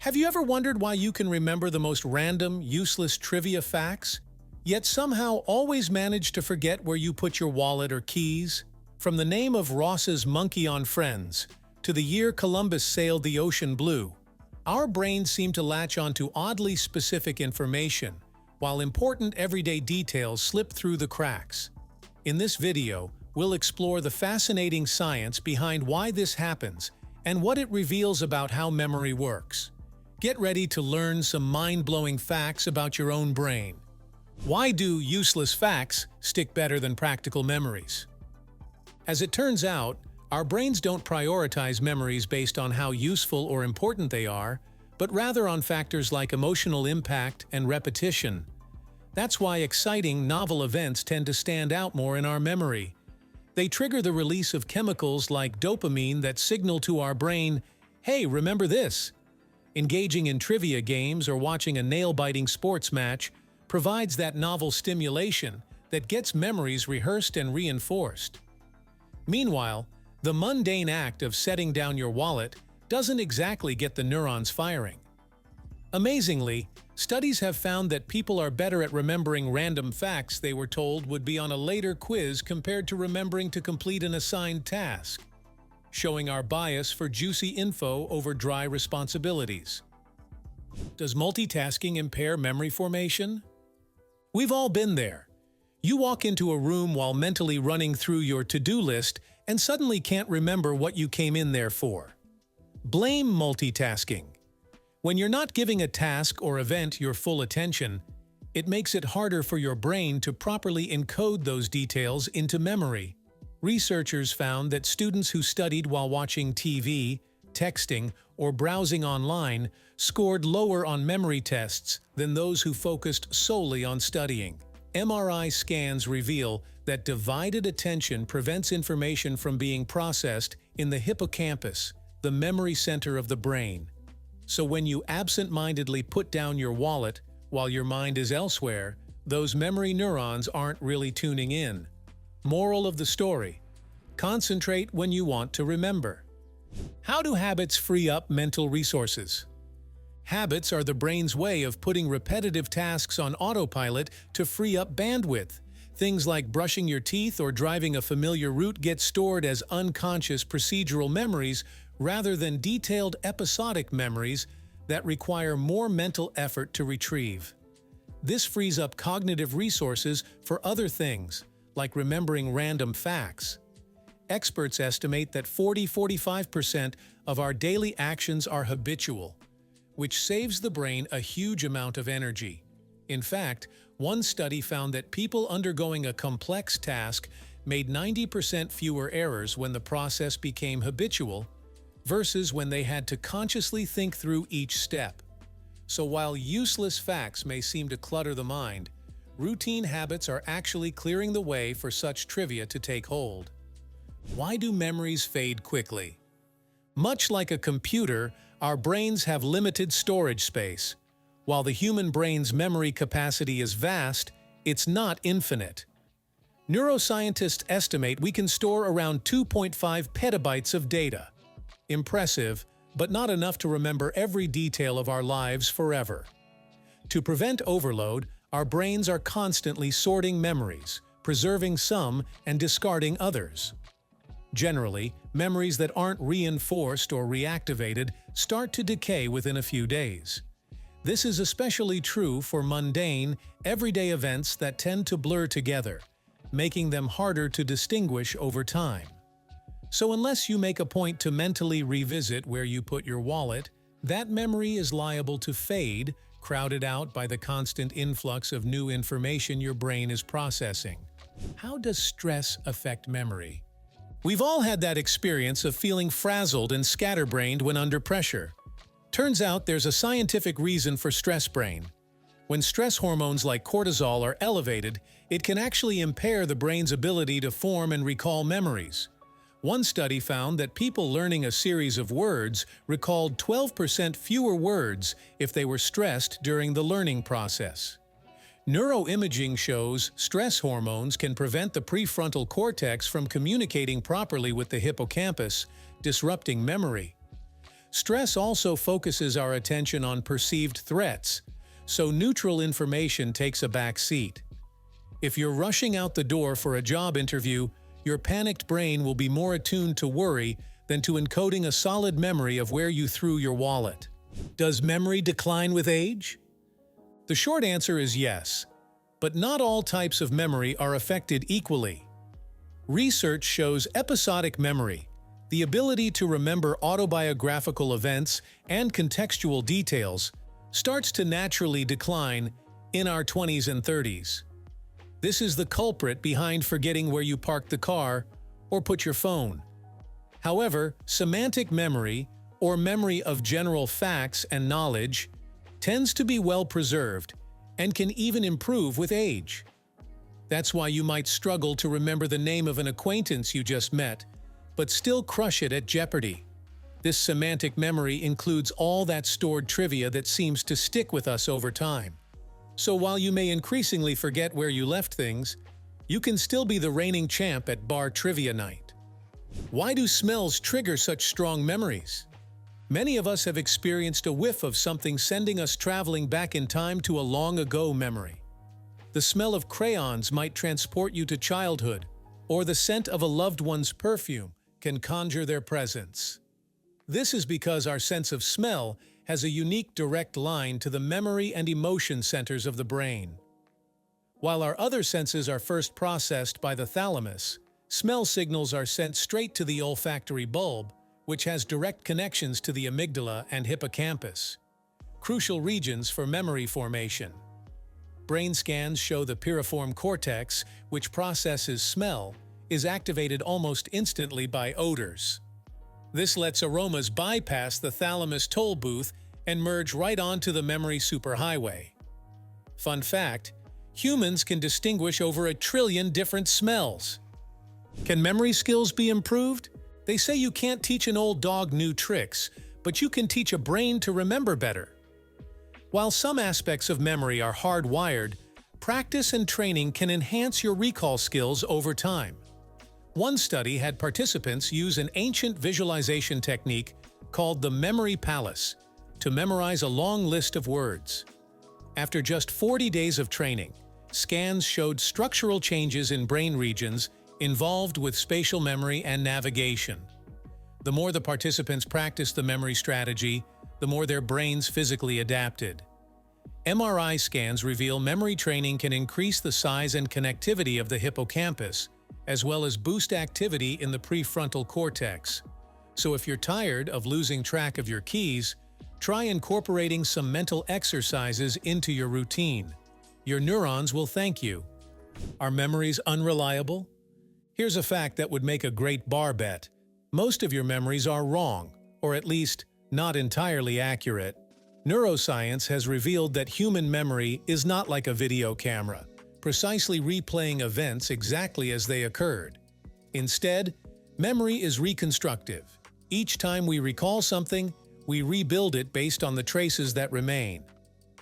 Have you ever wondered why you can remember the most random, useless trivia facts, yet somehow always manage to forget where you put your wallet or keys? From the name of Ross's monkey on Friends to the year Columbus sailed the ocean blue, our brains seem to latch onto oddly specific information, while important everyday details slip through the cracks. In this video, we'll explore the fascinating science behind why this happens and what it reveals about how memory works. Get ready to learn some mind-blowing facts about your own brain. Why do useless facts stick better than practical memories? As it turns out, our brains don't prioritize memories based on how useful or important they are, but rather on factors like emotional impact and repetition. That's why exciting, novel events tend to stand out more in our memory. They trigger the release of chemicals like dopamine that signal to our brain, "Hey, remember this?" Engaging in trivia games or watching a nail-biting sports match provides that novel stimulation that gets memories rehearsed and reinforced. Meanwhile, the mundane act of setting down your wallet doesn't exactly get the neurons firing. Amazingly, studies have found that people are better at remembering random facts they were told would be on a later quiz compared to remembering to complete an assigned task, showing our bias for juicy info over dry responsibilities. Does multitasking impair memory formation? We've all been there. You walk into a room while mentally running through your to-do list and suddenly can't remember what you came in there for. Blame multitasking. When you're not giving a task or event your full attention, it makes it harder for your brain to properly encode those details into memory. Researchers found that students who studied while watching TV, texting, or browsing online scored lower on memory tests than those who focused solely on studying. MRI scans reveal that divided attention prevents information from being processed in the hippocampus, the memory center of the brain. So when you absent-mindedly put down your wallet while your mind is elsewhere, those memory neurons aren't really tuning in. Moral of the story: concentrate when you want to remember. How do habits free up mental resources? Habits are the brain's way of putting repetitive tasks on autopilot to free up bandwidth. Things like brushing your teeth or driving a familiar route get stored as unconscious procedural memories rather than detailed episodic memories that require more mental effort to retrieve. This frees up cognitive resources for other things, like remembering random facts. Experts estimate that 40–45% of our daily actions are habitual, which saves the brain a huge amount of energy. In fact, one study found that people undergoing a complex task made 90% fewer errors when the process became habitual versus when they had to consciously think through each step. So while useless facts may seem to clutter the mind, routine habits are actually clearing the way for such trivia to take hold. Why do memories fade quickly? Much like a computer, our brains have limited storage space. While the human brain's memory capacity is vast, it's not infinite. Neuroscientists estimate we can store around 2.5 petabytes of data. Impressive, but not enough to remember every detail of our lives forever. To prevent overload, our brains are constantly sorting memories, preserving some and discarding others. Generally, memories that aren't reinforced or reactivated start to decay within a few days. This is especially true for mundane, everyday events that tend to blur together, making them harder to distinguish over time. So unless you make a point to mentally revisit where you put your wallet, that memory is liable to fade, crowded out by the constant influx of new information your brain is processing. How does stress affect memory? We've all had that experience of feeling frazzled and scatterbrained when under pressure. Turns out there's a scientific reason for stress brain. When stress hormones like cortisol are elevated, it can actually impair the brain's ability to form and recall memories. One study found that people learning a series of words recalled 12% fewer words if they were stressed during the learning process. Neuroimaging shows stress hormones can prevent the prefrontal cortex from communicating properly with the hippocampus, disrupting memory. Stress also focuses our attention on perceived threats, so neutral information takes a back seat. If you're rushing out the door for a job interview, your panicked brain will be more attuned to worry than to encoding a solid memory of where you threw your wallet. Does memory decline with age? The short answer is yes, but not all types of memory are affected equally. Research shows episodic memory, the ability to remember autobiographical events and contextual details, starts to naturally decline in our 20s and 30s. This is the culprit behind forgetting where you parked the car or put your phone. However, semantic memory, or memory of general facts and knowledge, tends to be well preserved and can even improve with age. That's why you might struggle to remember the name of an acquaintance you just met, but still crush it at Jeopardy! This semantic memory includes all that stored trivia that seems to stick with us over time. So while you may increasingly forget where you left things, you can still be the reigning champ at bar trivia night. Why do smells trigger such strong memories? Many of us have experienced a whiff of something sending us traveling back in time to a long-ago memory. The smell of crayons might transport you to childhood, or the scent of a loved one's perfume can conjure their presence. This is because our sense of smell has a unique direct line to the memory and emotion centers of the brain. While our other senses are first processed by the thalamus, smell signals are sent straight to the olfactory bulb, which has direct connections to the amygdala and hippocampus, crucial regions for memory formation. Brain scans show the piriform cortex, which processes smell, is activated almost instantly by odors. This lets aromas bypass the thalamus toll booth and merge right onto the memory superhighway. Fun fact, humans can distinguish over 1 trillion different smells. Can memory skills be improved? They say you can't teach an old dog new tricks, but you can teach a brain to remember better. While some aspects of memory are hardwired, practice and training can enhance your recall skills over time. One study had participants use an ancient visualization technique called the memory palace to memorize a long list of words. After just 40 days of training, scans showed structural changes in brain regions involved with spatial memory and navigation. The more the participants practiced the memory strategy, the more their brains physically adapted. MRI scans reveal memory training can increase the size and connectivity of the hippocampus, as well as boost activity in the prefrontal cortex. So if you're tired of losing track of your keys, try incorporating some mental exercises into your routine. Your neurons will thank you. Are memories unreliable? Here's a fact that would make a great bar bet. Most of your memories are wrong, or at least not entirely accurate. Neuroscience has revealed that human memory is not like a video camera, precisely replaying events exactly as they occurred. Instead, memory is reconstructive. Each time we recall something, we rebuild it based on the traces that remain.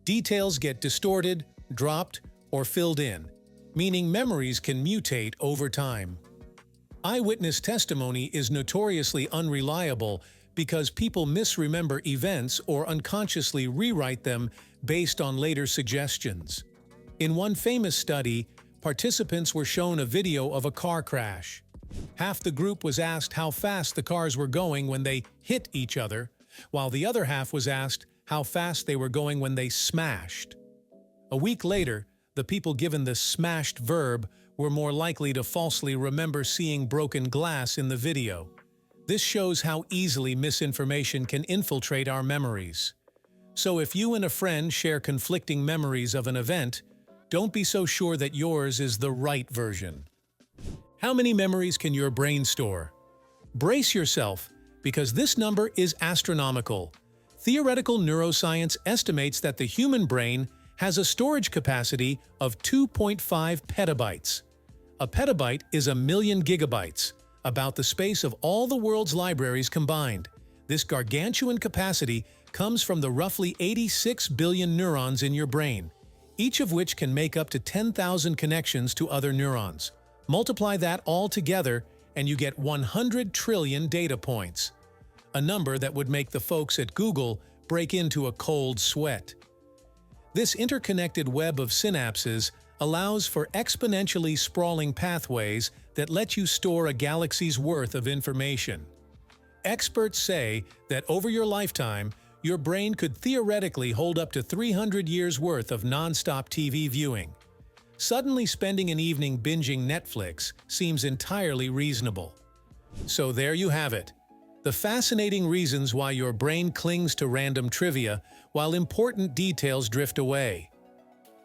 Details get distorted, dropped, or filled in, meaning memories can mutate over time. Eyewitness testimony is notoriously unreliable because people misremember events or unconsciously rewrite them based on later suggestions. In one famous study, participants were shown a video of a car crash. Half the group was asked how fast the cars were going when they hit each other, while the other half was asked how fast they were going when they smashed. A week later, the people given the smashed verb were more likely to falsely remember seeing broken glass in the video. This shows how easily misinformation can infiltrate our memories. So if you and a friend share conflicting memories of an event, don't be so sure that yours is the right version. How many memories can your brain store? Brace yourself, because this number is astronomical. Theoretical neuroscience estimates that the human brain has a storage capacity of 2.5 petabytes. A petabyte is 1,000,000 gigabytes, about the space of all the world's libraries combined. This gargantuan capacity comes from the roughly 86 billion neurons in your brain, each of which can make up to 10,000 connections to other neurons. Multiply that all together, and you get 100 trillion data points. a number that would make the folks at Google break into a cold sweat. This interconnected web of synapses allows for exponentially sprawling pathways that let you store a galaxy's worth of information. Experts say that over your lifetime, your brain could theoretically hold up to 300 years' worth of non-stop TV viewing. Suddenly spending an evening binging Netflix seems entirely reasonable. So there you have it. The fascinating reasons why your brain clings to random trivia while important details drift away.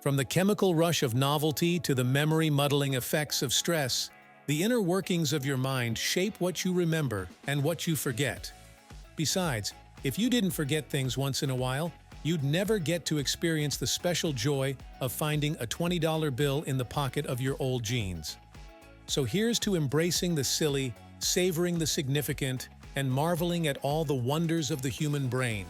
From the chemical rush of novelty to the memory-muddling effects of stress, the inner workings of your mind shape what you remember and what you forget. Besides, if you didn't forget things once in a while, you'd never get to experience the special joy of finding a $20 bill in the pocket of your old jeans. So here's to embracing the silly, savoring the significant, and marveling at all the wonders of the human brain.